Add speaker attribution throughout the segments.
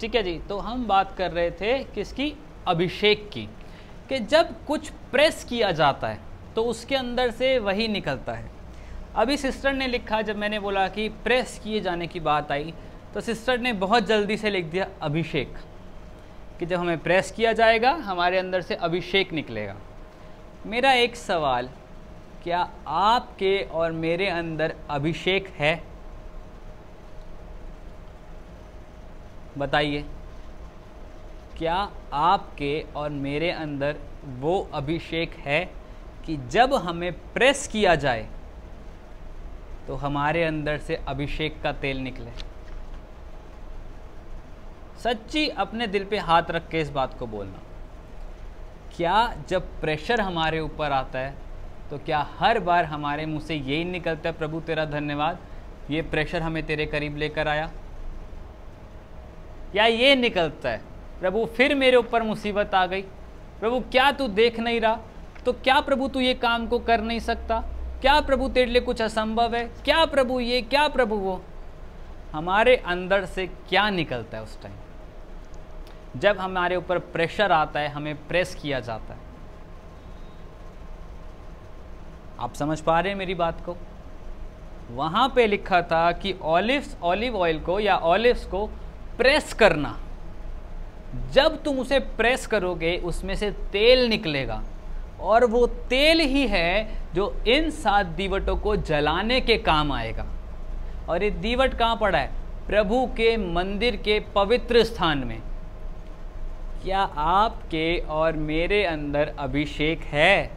Speaker 1: ठीक है जी। तो हम बात कर रहे थे किसकी? अभिषेक की, कि जब कुछ प्रेस किया जाता है तो उसके अंदर से वही निकलता है। अभी सिस्टर ने लिखा, जब मैंने बोला कि प्रेस किए जाने की बात आई तो सिस्टर ने बहुत जल्दी से लिख दिया अभिषेक, कि जब हमें प्रेस किया जाएगा हमारे अंदर से अभिषेक निकलेगा। मेरा एक सवाल, क्या आपके और मेरे अंदर अभिषेक है? बताइए, क्या आपके और मेरे अंदर वो अभिषेक है कि जब हमें प्रेस किया जाए तो हमारे अंदर से अभिषेक का तेल निकले? सच्ची अपने दिल पे हाथ रख के इस बात को बोलना, क्या जब प्रेशर हमारे ऊपर आता है तो क्या हर बार हमारे मुंह से यही निकलता है, प्रभु तेरा धन्यवाद, ये प्रेशर हमें तेरे करीब लेकर आया? या ये निकलता है, प्रभु फिर मेरे ऊपर मुसीबत आ गई, प्रभु क्या तू देख नहीं रहा? तो क्या प्रभु तू ये काम को कर नहीं सकता? क्या प्रभु तेरे लिए कुछ असंभव है? क्या प्रभु ये, क्या प्रभु वो? हमारे अंदर से क्या निकलता है उस टाइम जब हमारे ऊपर प्रेशर आता है, हमें प्रेस किया जाता है? आप समझ पा रहे हैं मेरी बात को? वहां पे लिखा था कि ऑलिव ऑयल को या ऑलिव्स को प्रेस करना, जब तुम उसे प्रेस करोगे उसमें से तेल निकलेगा, और वो तेल ही है जो इन 7 दीवटों को जलाने के काम आएगा। और ये दीवट कहाँ पड़ा है? प्रभु के मंदिर के पवित्र स्थान में। क्या आपके और मेरे अंदर अभिषेक है?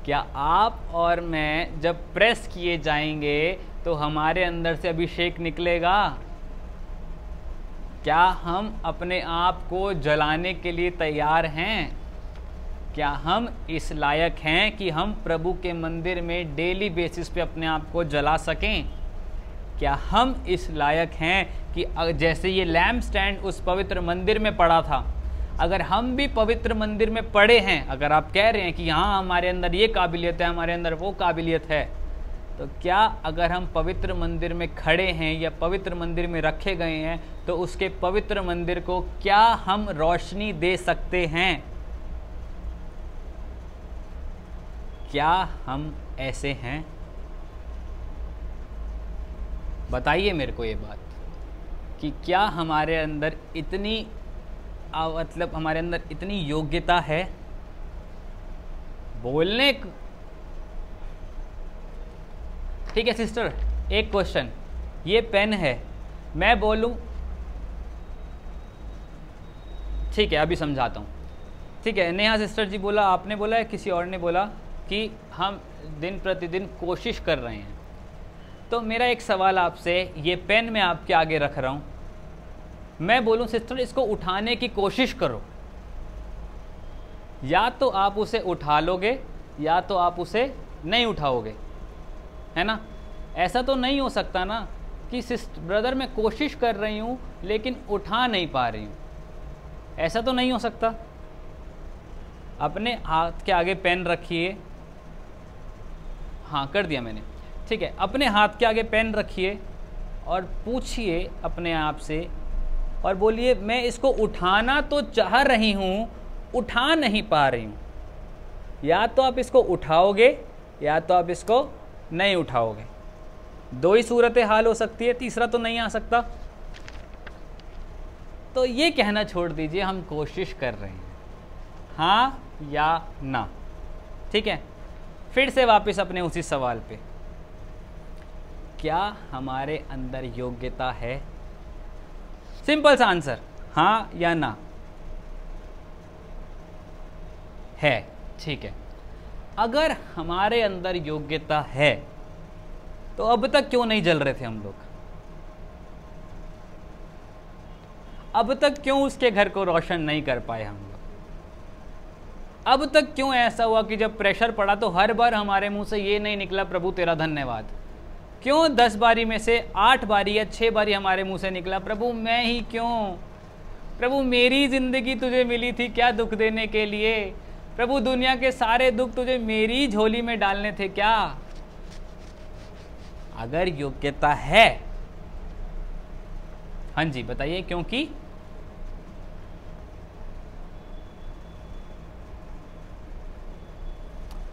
Speaker 1: क्या आप और मैं जब प्रेस किए जाएंगे तो हमारे अंदर से अभिषेक निकलेगा? क्या हम अपने आप को जलाने के लिए तैयार हैं? क्या हम इस लायक हैं कि हम प्रभु के मंदिर में डेली बेसिस पे अपने आप को जला सकें? क्या हम इस लायक हैं कि जैसे ये लैम्प स्टैंड उस पवित्र मंदिर में पड़ा था, अगर हम भी पवित्र मंदिर में पड़े हैं, अगर आप कह रहे हैं कि हाँ हमारे अंदर ये काबिलियत है, हमारे अंदर वो काबिलियत है, तो क्या अगर हम पवित्र मंदिर में खड़े हैं या पवित्र मंदिर में रखे गए हैं तो उसके पवित्र मंदिर को क्या हम रोशनी दे सकते हैं? क्या हम ऐसे हैं? बताइए मेरे को ये बात, कि क्या हमारे अंदर इतनी मतलब हमारे अंदर इतनी योग्यता है बोलने? ठीक है सिस्टर, एक क्वेश्चन, ये पेन है, मैं बोलूं, ठीक है अभी समझाता हूँ। ठीक है, नेहा सिस्टर जी बोला, आपने बोला है, किसी और ने बोला कि हम दिन प्रतिदिन कोशिश कर रहे हैं। तो मेरा एक सवाल आपसे, ये पेन मैं आपके आगे रख रहा हूँ, मैं बोलूँ सिस्टर इसको उठाने की कोशिश करो, या तो आप उसे उठा लोगे या तो आप उसे नहीं उठाओगे, है ना? ऐसा तो नहीं हो सकता ना कि सिस्टर ब्रदर मैं कोशिश कर रही हूँ लेकिन उठा नहीं पा रही हूँ, ऐसा तो नहीं हो सकता। अपने हाथ के आगे पेन रखिए, हाँ कर दिया मैंने, ठीक है। अपने हाथ के आगे पेन रखिए और पूछिए अपने आप से और बोलिए, मैं इसको उठाना तो चाह रही हूँ, उठा नहीं पा रही हूँ। या तो आप इसको उठाओगे या तो आप इसको नहीं उठाओगे, दो ही सूरत हाल हो सकती है, तीसरा तो नहीं आ सकता। तो ये कहना छोड़ दीजिए हम कोशिश कर रहे हैं, हाँ या ना, ठीक है। फिर से वापस अपने उसी सवाल पे, क्या हमारे अंदर योग्यता है? सिंपल सा आंसर, हाँ या ना है, ठीक है। अगर हमारे अंदर योग्यता है तो अब तक क्यों नहीं जल रहे थे हम लोग? अब तक क्यों उसके घर को रोशन नहीं कर पाए हम लोग? अब तक क्यों ऐसा हुआ कि जब प्रेशर पड़ा तो हर बार हमारे मुंह से ये नहीं निकला, प्रभु तेरा धन्यवाद? क्यों 10 बारी में से 8 बारी या 6 बारी हमारे मुंह से निकला, प्रभु मैं ही क्यों? प्रभु मेरी जिंदगी तुझे मिली थी क्या दुख देने के लिए? प्रभु दुनिया के सारे दुख तुझे मेरी झोली में डालने थे क्या? अगर योग्यता है हाँ जी बताइए, क्योंकि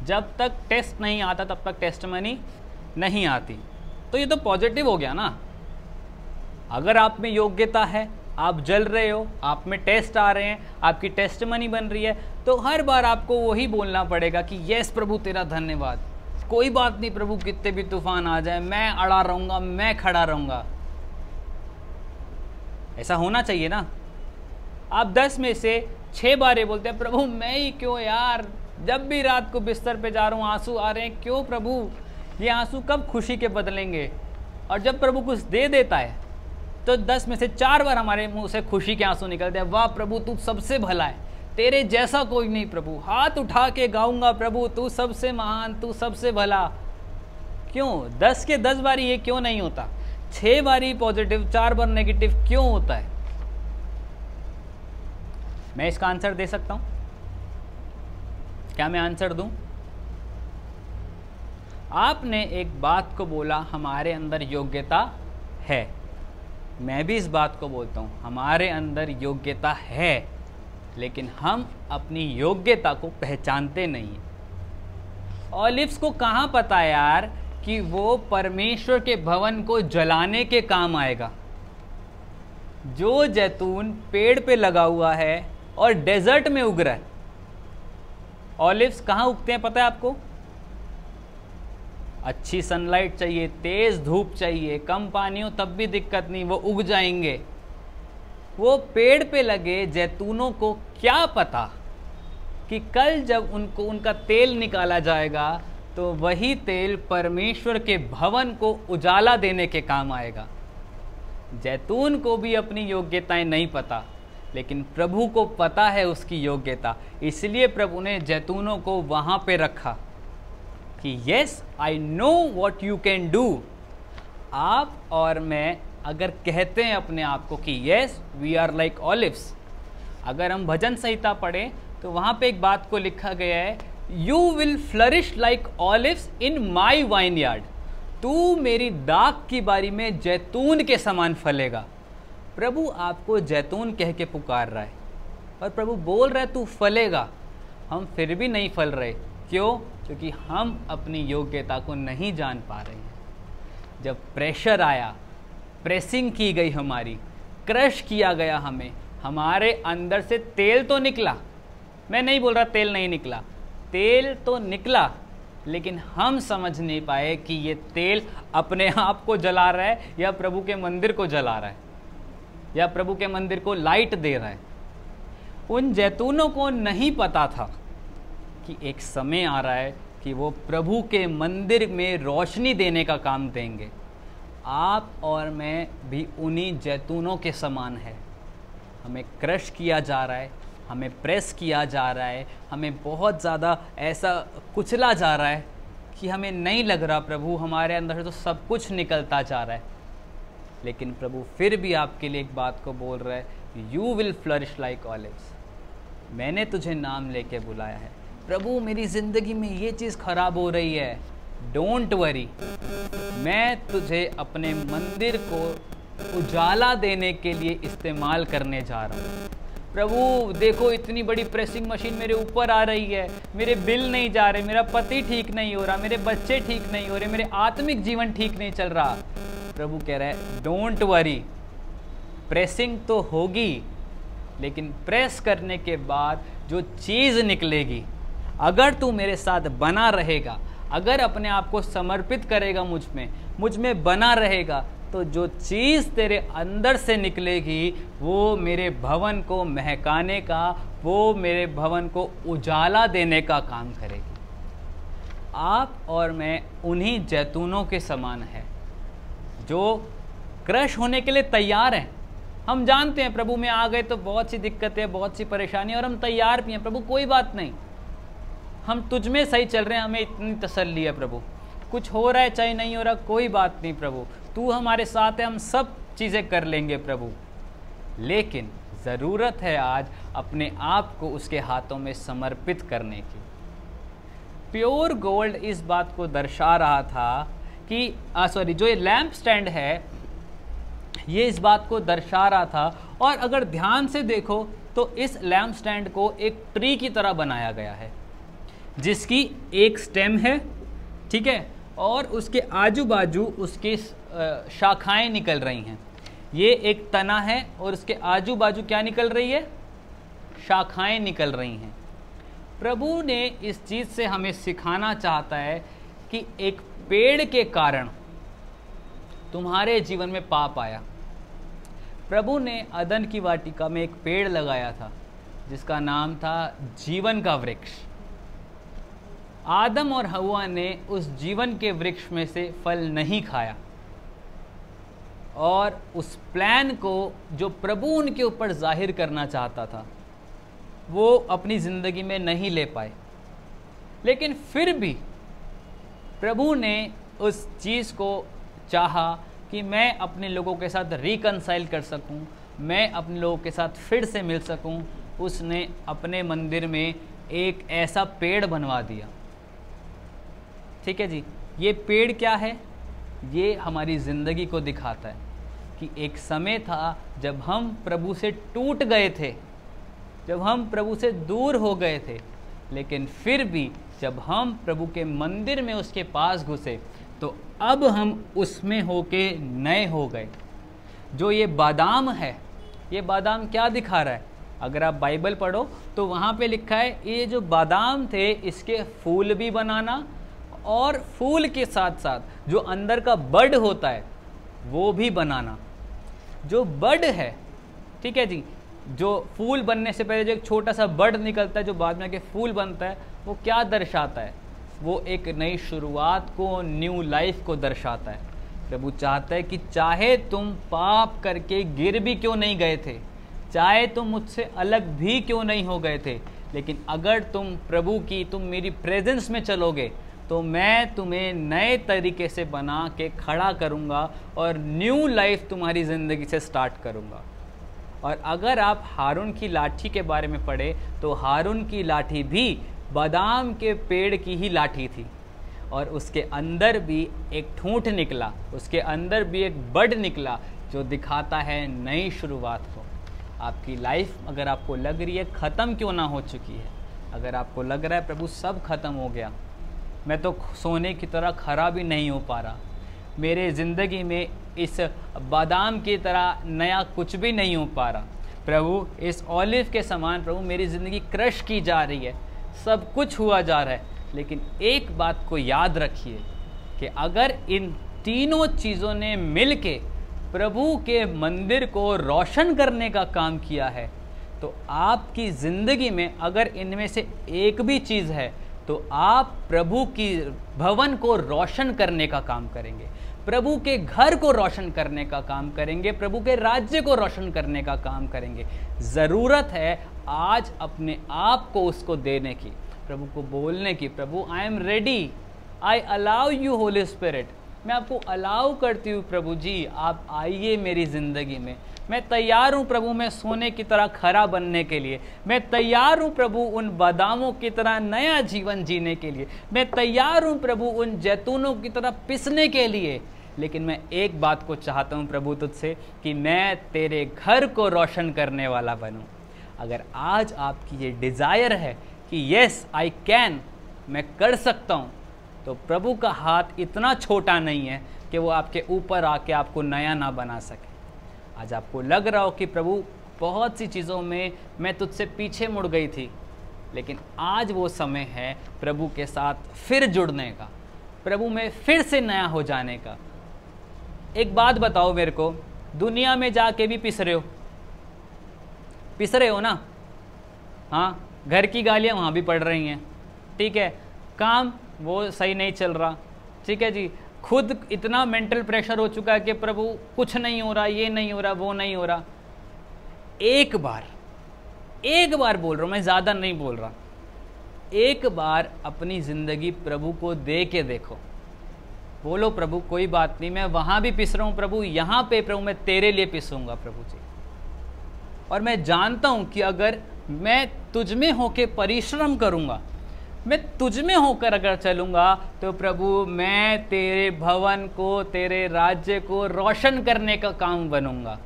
Speaker 1: जब तक टेस्ट नहीं आता तब तक टेस्टमनी नहीं आती। तो ये तो पॉजिटिव हो गया ना। अगर आप में योग्यता है, आप जल रहे हो, आप में टेस्ट आ रहे हैं, आपकी टेस्टमनी बन रही है, तो हर बार आपको वही बोलना पड़ेगा कि यस प्रभु तेरा धन्यवाद, कोई बात नहीं प्रभु, कितने भी तूफान आ जाए मैं अड़ा रहूंगा, मैं खड़ा रहूंगा। ऐसा होना चाहिए ना। आप 10 में से 6 बार ये बोलते हैं प्रभु मैं ही क्यों यार, जब भी रात को बिस्तर पे जा रहा हूँ आंसू आ रहे हैं, क्यों प्रभु, ये आंसू कब खुशी के बदलेंगे। और जब प्रभु कुछ दे देता है तो 10 में से 4 बार हमारे मुंह से खुशी के आंसू निकलते हैं, वाह प्रभु तू सबसे भला है, तेरे जैसा कोई नहीं प्रभु, हाथ उठा के गाऊंगा प्रभु तू सबसे महान, तू सबसे भला। क्यों 10 के 10 बार ये क्यों नहीं होता? 6 बार पॉजिटिव 4 बार नेगेटिव क्यों होता है? मैं इसका आंसर दे सकता हूं? क्या मैं आंसर दूं? आपने एक बात को बोला हमारे अंदर योग्यता है, मैं भी इस बात को बोलता हूं हमारे अंदर योग्यता है, लेकिन हम अपनी योग्यता को पहचानते नहीं हैं। ऑलिव्स को कहां पता है यार कि वो परमेश्वर के भवन को जलाने के काम आएगा। जो जैतून पेड़ पे लगा हुआ है और डेजर्ट में उग रहा है, ऑलिव्स कहां उगते हैं पता है आपको? अच्छी सनलाइट चाहिए, तेज धूप चाहिए, कम पानी हो तब भी दिक्कत नहीं, वो उग जाएंगे। वो पेड़ पे लगे जैतूनों को क्या पता कि कल जब उनका तेल निकाला जाएगा तो वही तेल परमेश्वर के भवन को उजाला देने के काम आएगा। जैतून को भी अपनी योग्यताएं नहीं पता, लेकिन प्रभु को पता है उसकी योग्यता, इसलिए प्रभु ने जैतूनों को वहां पे रखा कि yes I know what you can do. आप और मैं अगर कहते हैं अपने आप को कि yes we are like olives, अगर हम भजन संहिता पढ़ें तो वहाँ पे एक बात को लिखा गया है, you will flourish like olives in my wine yard, तू मेरी दाख की बारी में जैतून के समान फलेगा। प्रभु आपको जैतून कह के पुकार रहा है और प्रभु बोल रहा है तू फलेगा। हम फिर भी नहीं फल रहे, क्यों? क्योंकि हम अपनी योग्यता को नहीं जान पा रहे हैं। जब प्रेशर आया, प्रेसिंग की गई हमारी, क्रश किया गया हमें, हमारे अंदर से तेल तो निकला, मैं नहीं बोल रहा तेल नहीं निकला, तेल तो निकला, लेकिन हम समझ नहीं पाए कि ये तेल अपने आप को जला रहा है या प्रभु के मंदिर को जला रहा है या प्रभु के मंदिर को लाइट दे रहा है। उन जैतूनों को नहीं पता था कि एक समय आ रहा है कि वो प्रभु के मंदिर में रोशनी देने का काम देंगे। आप और मैं भी उन्हीं जैतूनों के समान है। हमें क्रश किया जा रहा है, हमें प्रेस किया जा रहा है, हमें बहुत ज़्यादा ऐसा कुचला जा रहा है कि हमें नहीं लग रहा प्रभु हमारे अंदर से तो सब कुछ निकलता जा रहा है। लेकिन प्रभु फिर भी आपके लिए एक बात को बोल रहा है, you will flourish like olives. मैंने तुझे नाम लेके बुलाया है। प्रभु मेरी ज़िंदगी में ये चीज़ खराब हो रही है, डोंट वरी, मैं तुझे अपने मंदिर को उजाला देने के लिए इस्तेमाल करने जा रहा हूँ। प्रभु देखो इतनी बड़ी प्रेसिंग मशीन मेरे ऊपर आ रही है, मेरे बिल नहीं जा रहे, मेरा पति ठीक नहीं हो रहा, मेरे बच्चे ठीक नहीं हो रहे, मेरे आत्मिक जीवन ठीक नहीं चल रहा। प्रभु कह रहा है डोंट वरी, प्रेसिंग तो होगी, लेकिन प्रेस करने के बाद जो चीज़ निकलेगी, अगर तू मेरे साथ बना रहेगा, अगर अपने आप को समर्पित करेगा मुझ में बना रहेगा, तो जो चीज़ तेरे अंदर से निकलेगी वो मेरे भवन को महकाने का, वो मेरे भवन को उजाला देने का काम करेगी। आप और मैं उन्हीं जैतूनों के समान है जो क्रश होने के लिए तैयार हैं। हम जानते हैं प्रभु में आ गए तो बहुत सी दिक्कतें, बहुत सी परेशानी, और हम तैयार भी हैं। प्रभु कोई बात नहीं, हम तुझ में सही चल रहे हैं, हमें इतनी तसल्ली है प्रभु। कुछ हो रहा है चाहे नहीं हो रहा, कोई बात नहीं प्रभु, तू हमारे साथ है, हम सब चीज़ें कर लेंगे प्रभु। लेकिन ज़रूरत है आज अपने आप को उसके हाथों में समर्पित करने की। प्योर गोल्ड इस बात को दर्शा रहा था कि जो ये लैंप स्टैंड है, ये इस बात को दर्शा रहा था। और अगर ध्यान से देखो तो इस लैम्प स्टैंड को एक ट्री की तरह बनाया गया है, जिसकी एक स्टेम है, ठीक है, और उसके आजू बाजू उसकी शाखाएं निकल रही हैं। ये एक तना है और उसके आजू बाजू क्या निकल रही है? शाखाएं निकल रही हैं। प्रभु ने इस चीज़ से हमें सिखाना चाहता है कि एक पेड़ के कारण तुम्हारे जीवन में पाप आया। प्रभु ने अदन की वाटिका में एक पेड़ लगाया था जिसका नाम था जीवन का वृक्ष। आदम और हव्वा ने उस जीवन के वृक्ष में से फल नहीं खाया और उस प्लान को जो प्रभु उनके ऊपर जाहिर करना चाहता था वो अपनी ज़िंदगी में नहीं ले पाए। लेकिन फिर भी प्रभु ने उस चीज़ को चाहा कि मैं अपने लोगों के साथ रिकंसाइल कर सकूं, मैं अपने लोगों के साथ फिर से मिल सकूं। उसने अपने मंदिर में एक ऐसा पेड़ बनवा दिया। ठीक है जी, ये पेड़ क्या है? ये हमारी ज़िंदगी को दिखाता है कि एक समय था जब हम प्रभु से टूट गए थे, जब हम प्रभु से दूर हो गए थे, लेकिन फिर भी जब हम प्रभु के मंदिर में उसके पास घुसे तो अब हम उसमें होके नए हो गए। जो ये बादाम है, ये बादाम क्या दिखा रहा है? अगर आप बाइबल पढ़ो तो वहाँ पे लिखा है ये जो बादाम थे इसके फूल भी बनाना और फूल के साथ साथ जो अंदर का बड होता है वो भी बनाना। जो बड है, ठीक है जी, जो फूल बनने से पहले जो एक छोटा सा बड निकलता है जो बाद में आके फूल बनता है, वो क्या दर्शाता है? वो एक नई शुरुआत को, न्यू लाइफ को दर्शाता है। प्रभु चाहता है कि चाहे तुम पाप करके गिर भी क्यों नहीं गए थे, चाहे तुम मुझसे अलग भी क्यों नहीं हो गए थे, लेकिन अगर तुम प्रभु की, तुम मेरी प्रेजेंस में चलोगे तो मैं तुम्हें नए तरीके से बना के खड़ा करूँगा और न्यू लाइफ तुम्हारी ज़िंदगी से स्टार्ट करूँगा। और अगर आप हारून की लाठी के बारे में पढ़े तो हारून की लाठी भी बादाम के पेड़ की ही लाठी थी और उसके अंदर भी एक ठूंठ निकला, उसके अंदर भी एक बड निकला जो दिखाता है नई शुरुआत को। आपकी लाइफ अगर आपको लग रही है ख़त्म क्यों ना हो चुकी है, अगर आपको लग रहा है प्रभु सब ख़त्म हो गया, मैं तो सोने की तरह खरा भी नहीं हो पा रहा, मेरे ज़िंदगी में इस बादाम की तरह नया कुछ भी नहीं हो पा रहा, प्रभु इस ऑलिव के समान प्रभु मेरी ज़िंदगी क्रश की जा रही है, सब कुछ हुआ जा रहा है, लेकिन एक बात को याद रखिए कि अगर इन तीनों चीज़ों ने मिलके प्रभु के मंदिर को रोशन करने का काम किया है तो आपकी ज़िंदगी में अगर इनमें से एक भी चीज़ है तो आप प्रभु की भवन को रोशन करने का काम करेंगे, प्रभु के घर को रोशन करने का काम करेंगे, प्रभु के राज्य को रोशन करने का काम करेंगे। ज़रूरत है आज अपने आप को उसको देने की, प्रभु को बोलने की, प्रभु I am ready, I allow you holy spirit, मैं आपको अलाउ करती हूँ प्रभु जी, आप आइए मेरी ज़िंदगी में, मैं तैयार हूँ प्रभु मैं सोने की तरह खरा बनने के लिए, मैं तैयार हूँ प्रभु उन बादामों की तरह नया जीवन जीने के लिए, मैं तैयार हूँ प्रभु उन जैतूनों की तरह पिसने के लिए। लेकिन मैं एक बात को चाहता हूँ प्रभु तुझसे कि मैं तेरे घर को रोशन करने वाला बनूँ। अगर आज आपकी ये डिज़ायर है कि यस आई कैन, मैं कर सकता हूँ, तो प्रभु का हाथ इतना छोटा नहीं है कि वो आपके ऊपर आके आपको नया ना बना सके। आज आपको लग रहा हो कि प्रभु बहुत सी चीज़ों में मैं तुझसे पीछे मुड़ गई थी, लेकिन आज वो समय है प्रभु के साथ फिर जुड़ने का, प्रभु में फिर से नया हो जाने का। एक बात बताओ मेरे को, दुनिया में जाके भी पिस रहे हो ना? हाँ, घर की गालियाँ वहाँ भी पड़ रही हैं, ठीक है, काम वो सही नहीं चल रहा, ठीक है जी, खुद इतना मेंटल प्रेशर हो चुका है कि प्रभु कुछ नहीं हो रहा, ये नहीं हो रहा, वो नहीं हो रहा। एक बार बोल रहा हूँ मैं, ज़्यादा नहीं बोल रहा, एक बार अपनी ज़िंदगी प्रभु को दे के देखो। बोलो प्रभु कोई बात नहीं, मैं वहाँ भी पिस रहा हूँ प्रभु, यहाँ पे प्रभु मैं तेरे लिए पिसूँगा प्रभु जी। और मैं जानता हूँ कि अगर मैं तुझ में होके परिश्रम करूँगा, मैं तुझ में होकर अगर चलूँगा तो प्रभु मैं तेरे भवन को, तेरे राज्य को रोशन करने का काम बनूंगा।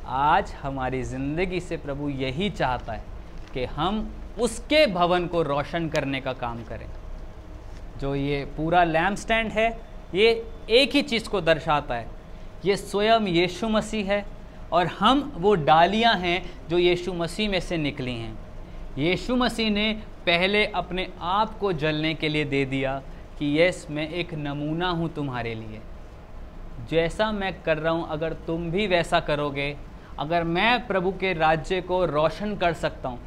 Speaker 1: आज हमारी ज़िंदगी से प्रभु यही चाहता है कि हम उसके भवन को रोशन करने का काम करें। जो ये पूरा लैम्प स्टैंड है, ये एक ही चीज़ को दर्शाता है, ये स्वयं यीशु मसीह है और हम वो डालियां हैं जो यीशु मसीह में से निकली हैं। यीशु मसीह ने पहले अपने आप को जलने के लिए दे दिया कि यस मैं एक नमूना हूँ तुम्हारे लिए। जैसा मैं कर रहा हूँ अगर तुम भी वैसा करोगे, अगर मैं प्रभु के राज्य को रोशन कर सकता हूँ,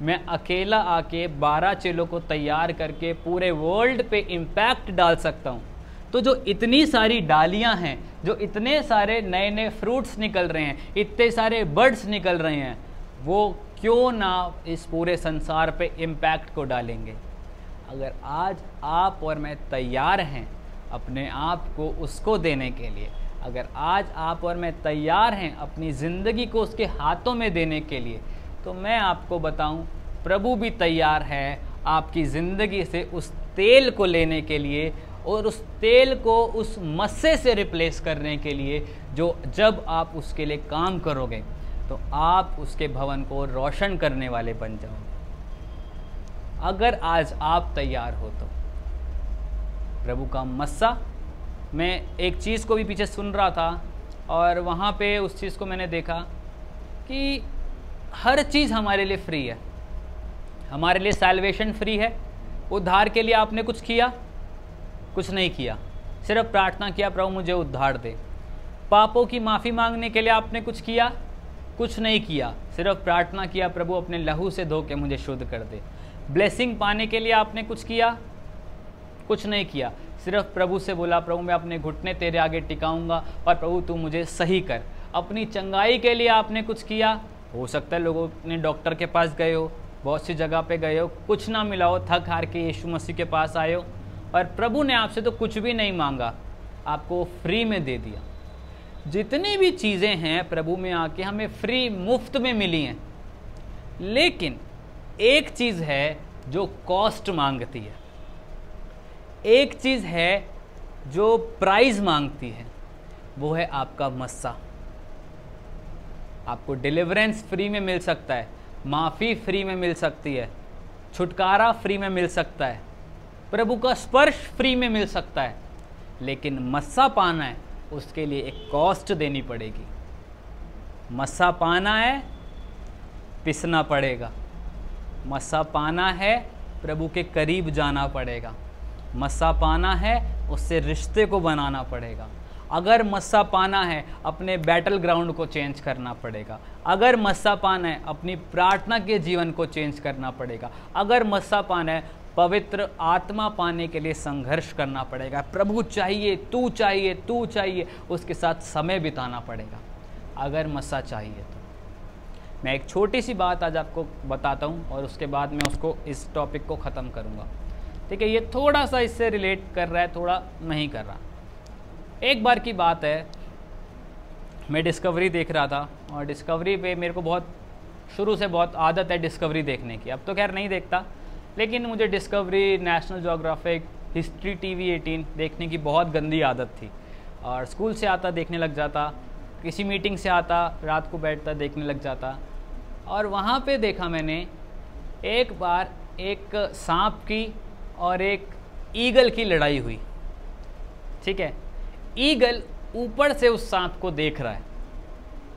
Speaker 1: मैं अकेला आके 12 चेलों को तैयार करके पूरे वर्ल्ड पे इम्पैक्ट डाल सकता हूँ, तो जो इतनी सारी डालियाँ हैं, जो इतने सारे नए नए फ्रूट्स निकल रहे हैं, इतने सारे बर्ड्स निकल रहे हैं, वो क्यों ना इस पूरे संसार पे इम्पैक्ट को डालेंगे। अगर आज आप और मैं तैयार हैं अपने आप को उसको देने के लिए, अगर आज आप और मैं तैयार हैं अपनी ज़िंदगी को उसके हाथों में देने के लिए, तो मैं आपको बताऊं प्रभु भी तैयार है आपकी ज़िंदगी से उस तेल को लेने के लिए और उस तेल को उस मस्से से रिप्लेस करने के लिए, जो जब आप उसके लिए काम करोगे तो आप उसके भवन को रोशन करने वाले बन जाओगे। अगर आज आप तैयार हो तो प्रभु का मस्सा, मैं एक चीज़ को भी पीछे सुन रहा था और वहाँ पे उस चीज़ को मैंने देखा कि हर चीज़ हमारे लिए फ्री है। हमारे लिए सैल्वेशन फ्री है। उद्धार के लिए आपने कुछ किया? कुछ नहीं किया, सिर्फ प्रार्थना किया प्रभु मुझे उद्धार दे। पापों की माफ़ी मांगने के लिए आपने कुछ किया? कुछ नहीं किया, सिर्फ प्रार्थना किया प्रभु अपने लहू से धो के मुझे शुद्ध कर दे। ब्लेसिंग पाने के लिए आपने कुछ किया? कुछ नहीं किया, सिर्फ प्रभु से बोला प्रभु मैं अपने घुटने तेरे आगे टिकाऊंगा और प्रभु तू मुझे सही कर। अपनी चंगाई के लिए आपने कुछ किया? हो सकता है लोगों ने डॉक्टर के पास गए हो, बहुत सी जगह पे गए हो, कुछ ना मिला हो, थक हार के यीशु मसीह के पास आए हो और प्रभु ने आपसे तो कुछ भी नहीं मांगा, आपको फ्री में दे दिया। जितनी भी चीज़ें हैं प्रभु में आके हमें फ्री मुफ्त में मिली हैं, लेकिन एक चीज़ है जो कॉस्ट मांगती है, एक चीज़ है जो प्राइस मांगती है, वो है आपका मस्सा। आपको डिलीवरेंस फ्री में मिल सकता है, माफ़ी फ्री में मिल सकती है, छुटकारा फ्री में मिल सकता है, प्रभु का स्पर्श फ्री में मिल सकता है, लेकिन मस्सा पाना है उसके लिए एक कॉस्ट देनी पड़ेगी। मस्सा पाना है पिसना पड़ेगा, मस्सा पाना है प्रभु के करीब जाना पड़ेगा, मस्सा पाना है उससे रिश्ते को बनाना पड़ेगा। अगर मस्सा पाना है अपने बैटल ग्राउंड को चेंज करना पड़ेगा, अगर मस्सा पाना है अपनी प्रार्थना के जीवन को चेंज करना पड़ेगा, अगर मस्सा पाना है पवित्र आत्मा पाने के लिए संघर्ष करना पड़ेगा। प्रभु चाहिए, तू चाहिए, तू चाहिए, उसके साथ समय बिताना पड़ेगा अगर मस्सा चाहिए तो। मैं एक छोटी सी बात आज आपको बताता हूँ और उसके बाद मैं उसको इस टॉपिक को ख़त्म करूँगा। ठीक है, ये थोड़ा सा इससे रिलेट कर रहा है, थोड़ा नहीं कर रहा। एक बार की बात है, मैं डिस्कवरी देख रहा था और डिस्कवरी पे मेरे को बहुत शुरू से बहुत आदत है डिस्कवरी देखने की। अब तो खैर नहीं देखता, लेकिन मुझे discovery, national geographic, history TV 18 देखने की बहुत गंदी आदत थी। और स्कूल से आता देखने लग जाता, किसी मीटिंग से आता रात को बैठता देखने लग जाता। और वहाँ पे देखा मैंने एक बार एक सांप की और एक ईगल की लड़ाई हुई। ठीक है, ईगल ऊपर से उस सांप को देख रहा है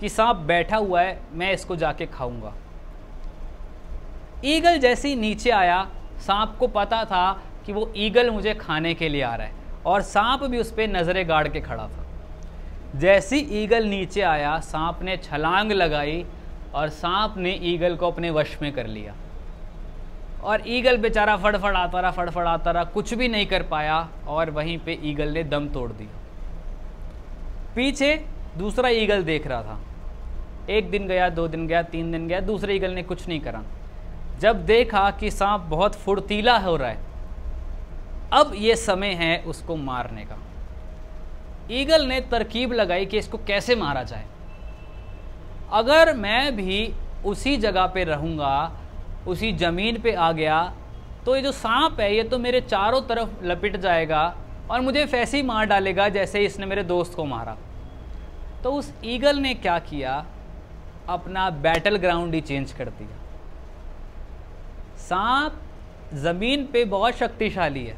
Speaker 1: कि सांप बैठा हुआ है, मैं इसको जाके खाऊंगा। ईगल जैसे ही नीचे आया, सांप को पता था कि वो ईगल मुझे खाने के लिए आ रहा है और सांप भी उस पर नज़रें गाड़ के खड़ा था। जैसे ही ईगल नीचे आया, सांप ने छलांग लगाई और सांप ने ईगल को अपने वश में कर लिया और ईगल बेचारा फड़फड़ाता रहा, कुछ भी नहीं कर पाया और वहीं पे ईगल ने दम तोड़ दिया। पीछे दूसरा ईगल देख रहा था। एक दिन गया, 2 दिन गया, 3 दिन गया, दूसरे ईगल ने कुछ नहीं करा। जब देखा कि सांप बहुत फुर्तीला हो रहा है, अब ये समय है उसको मारने का, ईगल ने तरकीब लगाई कि इसको कैसे मारा जाए। अगर मैं भी उसी जगह पे रहूँगा, उसी ज़मीन पे आ गया, तो ये जो सांप है ये तो मेरे चारों तरफ लपेट जाएगा और मुझे वैसे ही मार डालेगा जैसे इसने मेरे दोस्त को मारा। तो उस ईगल ने क्या किया, अपना बैटल ग्राउंड ही चेंज कर दिया। सांप ज़मीन पे बहुत शक्तिशाली है,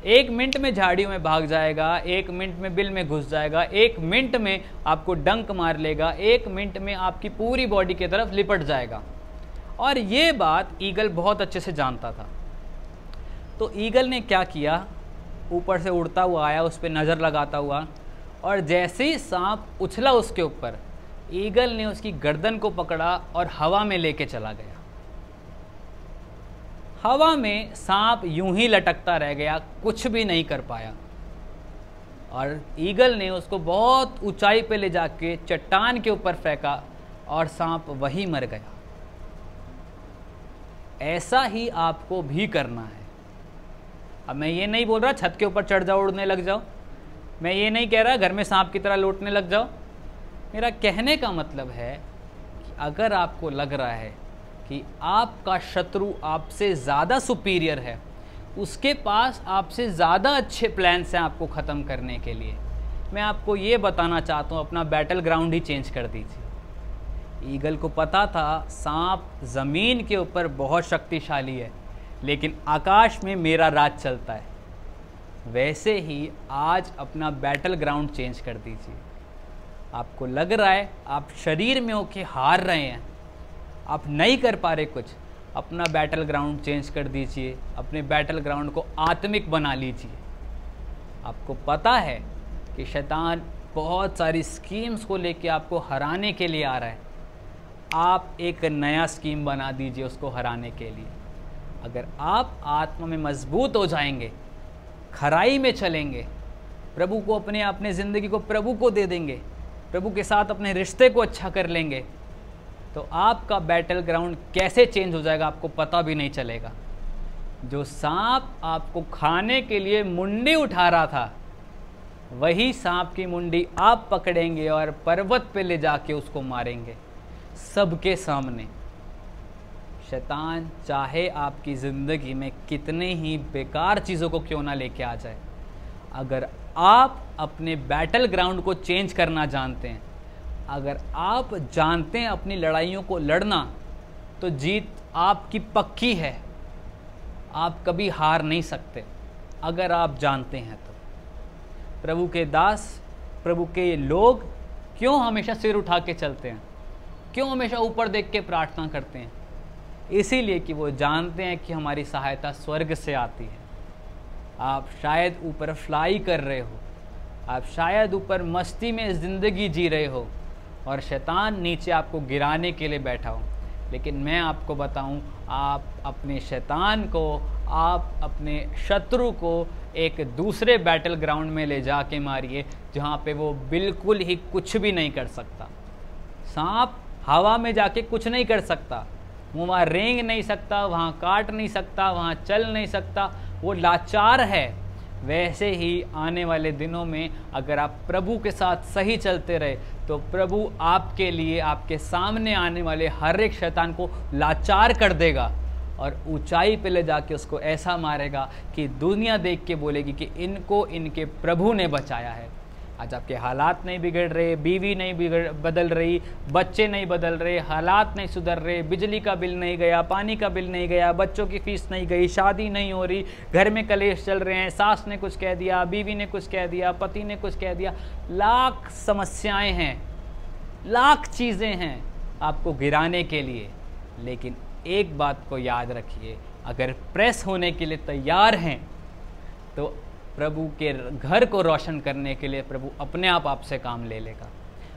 Speaker 1: 1 मिनट में झाड़ियों में भाग जाएगा, 1 मिनट में बिल में घुस जाएगा, 1 मिनट में आपको डंक मार लेगा, 1 मिनट में आपकी पूरी बॉडी की तरफ लिपट जाएगा। और ये बात ईगल बहुत अच्छे से जानता था। तो ईगल ने क्या किया, ऊपर से उड़ता हुआ आया, उस पर नज़र लगाता हुआ, और जैसे ही सांप उछला उसके ऊपर, ईगल ने उसकी गर्दन को पकड़ा और हवा में लेके चला गया। हवा में सांप यूं ही लटकता रह गया, कुछ भी नहीं कर पाया। और ईगल ने उसको बहुत ऊंचाई पे ले जाके चट्टान के ऊपर फेंका और सांप वहीं मर गया। ऐसा ही आपको भी करना है। अब मैं ये नहीं बोल रहा छत के ऊपर चढ़ जाओ, उड़ने लग जाओ, मैं ये नहीं कह रहा घर में सांप की तरह लौटने लग जाओ। मेरा कहने का मतलब है कि अगर आपको लग रहा है कि आपका शत्रु आपसे ज़्यादा सुपीरियर है, उसके पास आपसे ज़्यादा अच्छे प्लान्स हैं आपको ख़त्म करने के लिए, मैं आपको ये बताना चाहता हूँ अपना बैटल ग्राउंड ही चेंज कर दीजिए। ईगल को पता था सांप ज़मीन के ऊपर बहुत शक्तिशाली है, लेकिन आकाश में मेरा राज चलता है। वैसे ही आज अपना बैटल ग्राउंड चेंज कर दीजिए। आपको लग रहा है आप शरीर में होके हार रहे हैं, आप नहीं कर पा रहे कुछ, अपना बैटल ग्राउंड चेंज कर दीजिए, अपने बैटल ग्राउंड को आत्मिक बना लीजिए। आपको पता है कि शैतान बहुत सारी स्कीम्स को लेके आपको हराने के लिए आ रहा है, आप एक नया स्कीम बना दीजिए उसको हराने के लिए। अगर आप आत्मा में मजबूत हो जाएंगे, खराई में चलेंगे, प्रभु को अपने ज़िंदगी को प्रभु को दे देंगे, प्रभु के साथ अपने रिश्ते को अच्छा कर लेंगे, तो आपका बैटल ग्राउंड कैसे चेंज हो जाएगा आपको पता भी नहीं चलेगा। जो सांप आपको खाने के लिए मुंडी उठा रहा था, वही सांप की मुंडी आप पकड़ेंगे और पर्वत पे ले जाके उसको मारेंगे सबके सामने। शैतान चाहे आपकी ज़िंदगी में कितने ही बेकार चीज़ों को क्यों ना लेके आ जाए, अगर आप अपने बैटल ग्राउंड को चेंज करना जानते हैं, अगर आप जानते हैं अपनी लड़ाइयों को लड़ना, तो जीत आपकी पक्की है। आप कभी हार नहीं सकते अगर आप जानते हैं तो। प्रभु के दास, प्रभु के लोग क्यों हमेशा सिर उठा के चलते हैं, क्यों हमेशा ऊपर देख के प्रार्थना करते हैं? इसीलिए कि वो जानते हैं कि हमारी सहायता स्वर्ग से आती है। आप शायद ऊपर फ्लाई कर रहे हो, आप शायद ऊपर मस्ती में ज़िंदगी जी रहे हो और शैतान नीचे आपको गिराने के लिए बैठा हो, लेकिन मैं आपको बताऊं, आप अपने शैतान को, आप अपने शत्रु को एक दूसरे बैटल ग्राउंड में ले जाके मारिए जहाँ पे वो बिल्कुल ही कुछ भी नहीं कर सकता। सांप हवा में जाके कुछ नहीं कर सकता, वो वहाँ रेंग नहीं सकता, वहाँ काट नहीं सकता, वहाँ चल नहीं सकता, वो लाचार है। वैसे ही आने वाले दिनों में अगर आप प्रभु के साथ सही चलते रहे, तो प्रभु आपके लिए, आपके सामने आने वाले हर एक शैतान को लाचार कर देगा और ऊंचाई पे ले जाके उसको ऐसा मारेगा कि दुनिया देख के बोलेगी कि इनको इनके प्रभु ने बचाया है। आज आपके हालात नहीं बिगड़ रहे, बीवी नहीं बदल रही, बच्चे नहीं बदल रहे, हालात नहीं सुधर रहे, बिजली का बिल नहीं गया, पानी का बिल नहीं गया, बच्चों की फीस नहीं गई, शादी नहीं हो रही, घर में कलेश चल रहे हैं, सास ने कुछ कह दिया, बीवी ने कुछ कह दिया, पति ने कुछ कह दिया, लाख समस्याएं हैं, लाख चीज़ें हैं आपको गिराने के लिए। लेकिन एक बात को याद रखिए, अगर प्रेस होने के लिए तैयार हैं तो प्रभु के घर को रोशन करने के लिए प्रभु अपने आप आपसे काम ले लेगा।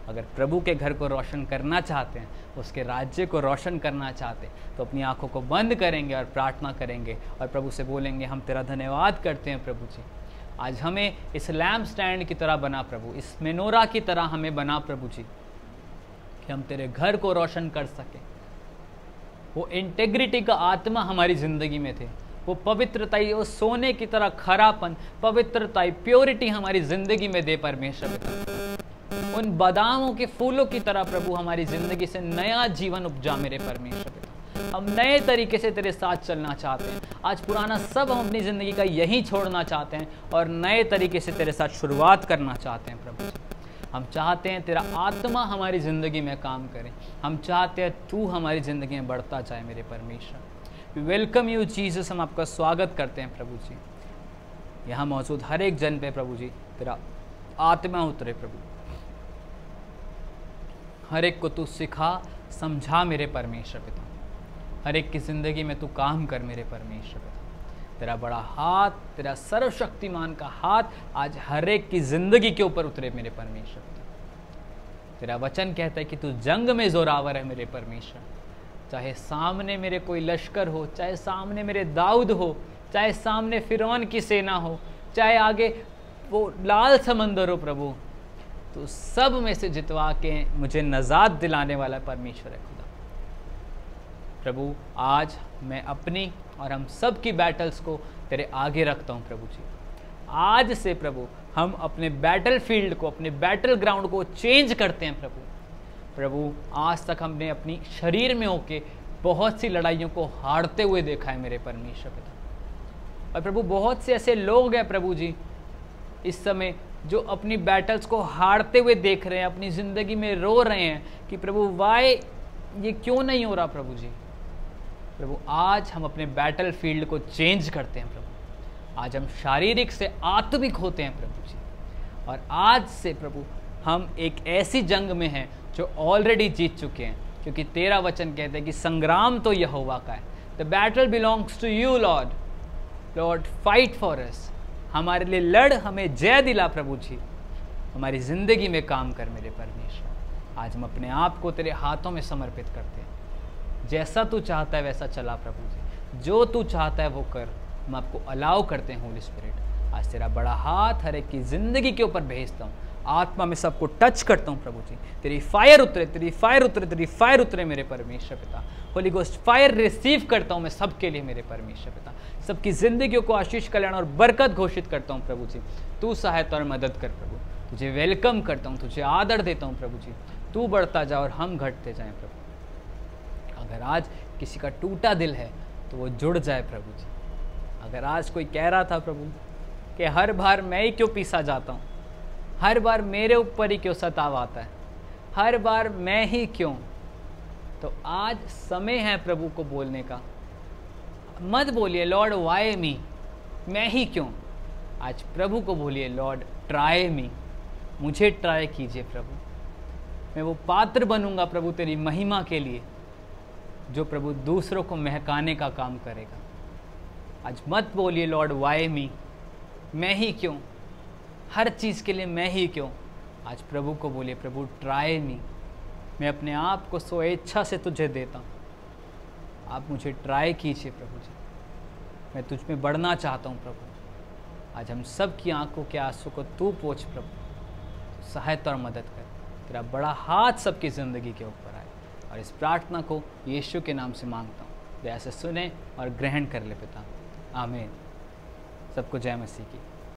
Speaker 1: अगर प्रभु के घर को रोशन करना चाहते हैं, उसके राज्य को रोशन करना चाहते हैं, तो अपनी आंखों को बंद करेंगे और प्रार्थना करेंगे और प्रभु से बोलेंगे, हम तेरा धन्यवाद करते हैं प्रभु जी, आज हमें इस लैम्प स्टैंड की तरह बना प्रभु, इस मेनोरा की तरह हमें बना प्रभु जी, कि हम तेरे घर को रोशन कर सकें। वो इंटेग्रिटी का आत्मा हमारी ज़िंदगी में थे, वो पवित्रता, वो सोने की तरह खरापन, पवित्रता, प्योरिटी हमारी ज़िंदगी में दे परमेश्वर पिता। उन बादामों के फूलों की तरह प्रभु हमारी ज़िंदगी से नया जीवन उपजा मेरे परमेश्वर पिता। हम नए तरीके से तेरे साथ चलना चाहते हैं। आज पुराना सब हम अपनी ज़िंदगी का यहीं छोड़ना चाहते हैं और नए तरीके से तेरे साथ शुरुआत करना चाहते हैं प्रभु जी। हम चाहते हैं तेरा आत्मा हमारी ज़िंदगी में काम करे। हम चाहते हैं तू हमारी ज़िंदगी में बढ़ता जाए मेरे परमेश्वर। We welcome you Jesus. हम आपका स्वागत करते हैं प्रभु जी। यहाँ मौजूद हर एक जन पे प्रभु जी तेरा आत्मा उतरे प्रभु। हर एक को तू सिखा समझा मेरे परमेश्वर पिता। हर एक की ज़िंदगी में तू काम कर मेरे परमेश्वर पिता। तेरा बड़ा हाथ, तेरा सर्वशक्तिमान का हाथ आज हर एक की ज़िंदगी के ऊपर उतरे मेरे परमेश्वर पिता। तेरा वचन कहता है कि तू जंग में जोरावर है मेरे परमेश्वर। चाहे सामने मेरे कोई लश्कर हो, चाहे सामने मेरे दाऊद हो, चाहे सामने फिरौन की सेना हो, चाहे आगे वो लाल समंदर हो प्रभु, तो सब में से जितवा के मुझे नजात दिलाने वाला परमेश्वर है खुदा। प्रभु आज मैं अपनी और हम सब की बैटल्स को तेरे आगे रखता हूँ प्रभु जी। आज से प्रभु हम अपने बैटल फील्ड को, अपने बैटल ग्राउंड को चेंज करते हैं प्रभु। प्रभु आज तक हमने अपनी शरीर में होके बहुत सी लड़ाइयों को हारते हुए देखा है मेरे परमेश्वर पिता। और प्रभु बहुत से ऐसे लोग हैं प्रभु जी इस समय जो अपनी बैटल्स को हारते हुए देख रहे हैं, अपनी ज़िंदगी में रो रहे हैं कि प्रभु वाई ये क्यों नहीं हो रहा प्रभु जी। प्रभु आज हम अपने बैटल फील्ड को चेंज करते हैं प्रभु। आज हम शारीरिक से आत्मिक होते हैं प्रभु जी। और आज से प्रभु हम एक ऐसी जंग में हैं जो ऑलरेडी जीत चुके हैं, क्योंकि तेरा वचन कहते हैं कि संग्राम तो यहोवा का है। The battle belongs to you Lord. Lord fight for us. हमारे लिए लड़, हमें जय दिला प्रभु जी। हमारी ज़िंदगी में काम कर मेरे परमेश्वर। आज हम अपने आप को तेरे हाथों में समर्पित करते हैं। जैसा तू चाहता है वैसा चला प्रभु जी। जो तू चाहता है वो कर। हम आपको अलाउ करते हैं होली स्पिरिट। आज तेरा बड़ा हाथ हर एक की ज़िंदगी के ऊपर भेजता हूँ। आत्मा में सबको टच करता हूँ प्रभु जी। तेरी फायर उतरे, तेरी फायर उतरे, तेरी फायर उतरे मेरे परमेश्वर पिता। होली गोस्ट फायर रिसीव करता हूँ मैं सबके लिए मेरे परमेश्वर पिता। सबकी ज़िंदगियों को आशीष, कल्याण और बरकत घोषित करता हूँ प्रभु जी। तू सहायता और मदद कर प्रभु। तुझे वेलकम करता हूँ, तुझे आदर देता हूँ प्रभु जी। तू बढ़ता जा और हम घटते जाएं प्रभु। अगर आज किसी का टूटा दिल है तो वो जुड़ जाए प्रभु जी। अगर आज कोई कह रहा था प्रभु कि हर बार मैं ही क्यों पीसा जाता हूँ, हर बार मेरे ऊपर ही क्यों सताव आता है, हर बार मैं ही क्यों, तो आज समय है प्रभु को बोलने का। मत बोलिए लॉर्ड वाई मी, मैं ही क्यों। आज प्रभु को बोलिए लॉर्ड ट्राई मी, मुझे ट्राई कीजिए प्रभु। मैं वो पात्र बनूंगा प्रभु तेरी महिमा के लिए जो प्रभु दूसरों को महकाने का काम करेगा। आज मत बोलिए लॉर्ड वाई मी, मैं ही क्यों, हर चीज़ के लिए मैं ही क्यों। आज प्रभु को बोलिए प्रभु ट्राई मी, मैं अपने आप को स्वेच्छा से तुझे देता हूँ। आप मुझे ट्राई कीजिए प्रभु जी। मैं तुझ में बढ़ना चाहता हूँ प्रभु। आज हम सब की आंखों के आंसू को तू पोंछ प्रभु। सहायता और मदद कर। तेरा बड़ा हाथ सबकी ज़िंदगी के ऊपर आए। और इस प्रार्थना को यीशु के नाम से मांगता हूँ। दया से सुने और ग्रहण कर ले पिता। आमीन। सबको जय मसीह की।